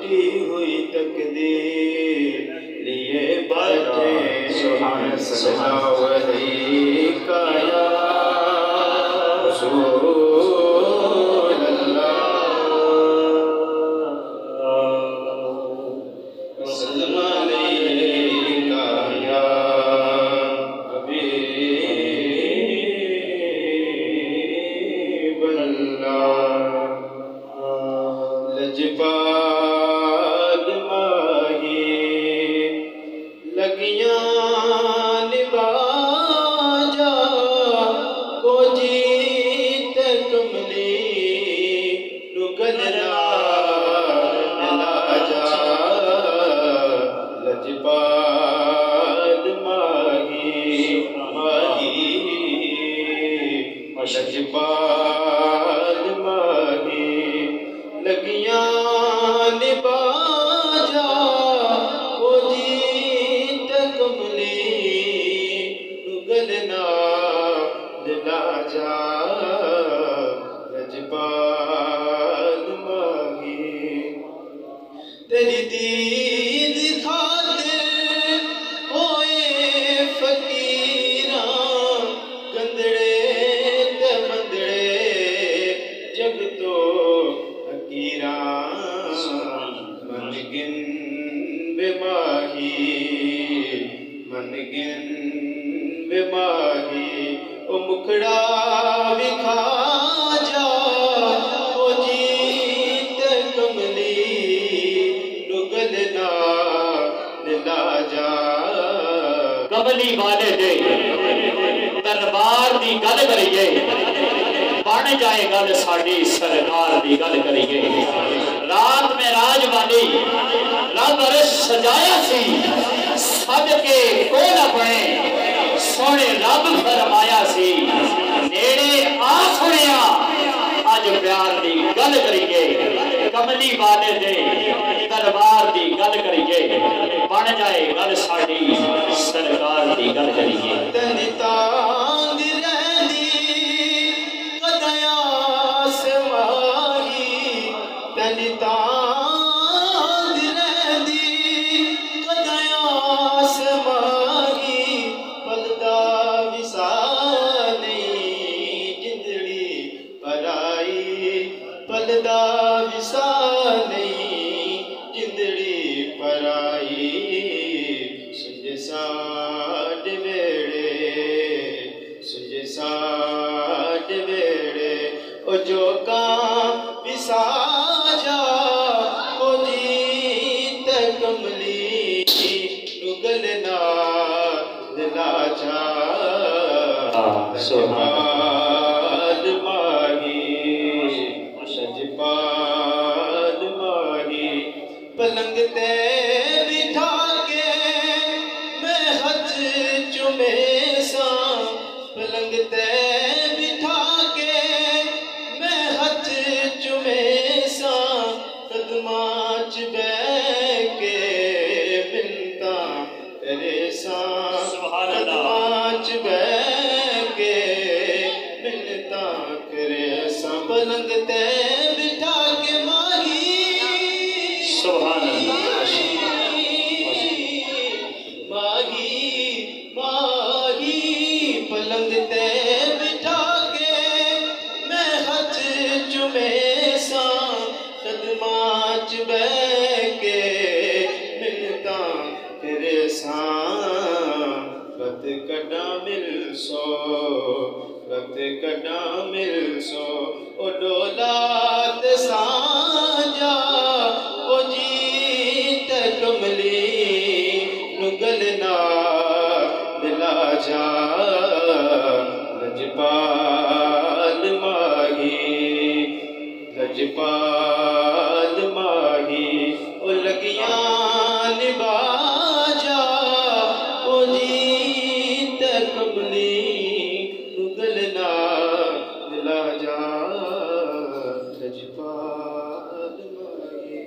लिखी हुई तकदीर लिए बैठे सलाम अलैका या रसूल अल्लाह सलाम अलैका या हबीब अल्लाह लजपाल माही लगियां निबाजा को जीत कमली रुगलना लाजा लजपाल माही लजपाल माही लगियां निबाजा को जीत कमली रुगलना दिलाजा लजपाल माही तेरी दीद खातिर होए फकीरां गंदड़े ते मंदड़े जग तो फकीरां मन गिन बेमाही मन गिन बेमाही ओ मुखड़ा विखा जा ओ जीत कमली रुगलना दिला जा कमली वाले दे दरबार दी गल करिए बन जाए गल साडी सरकार दी गल करिए रात में राज वाली रब अरश सजाया सी सब के कोल अपने सोने रब फरमाया सी नेड़े आ सुनिया अज प्यार दी गल करिए कमली वाले दे दरबार दी गल करिए बन जाए गल साडी सरकार दी गल करिए तन तांग रहंदी कदया समाही तन तांग रहंदी कदया समाही पलदा विसाल नहीं जिंदड़ी पराई पलदा विसाल नहीं जिंदड़ी पराई सुझ साड वेड़े ओ जो काम विसाजा ओ जीत कमली रुगलना दिलाजा लजपाल माही लजपाल माही पलंग ते बिठा के मैं हथ चुमे सा पलंग ते बिठा के मैं हथ चुमे सा कदमां च बैठ के मिन्नता करे सा कदमां च बैठ के मिन्नता करे सा पलंग ते बिठा के माही सुभान अल्लाह माही माही पलंग ते बिठा के मैं हथ चुमे सा कदमां च बैठ के मिन्नता करे सा रत कड़ा मिल सो रत कड़ा मिल सो ओ डोलात सांजा ओ जीत कमली रुगलना दिला जा लजपाल माही लजपाल माही ओ लगियां निबाजा ओ जीत कमली रुगलना दिला जा लजपाल माही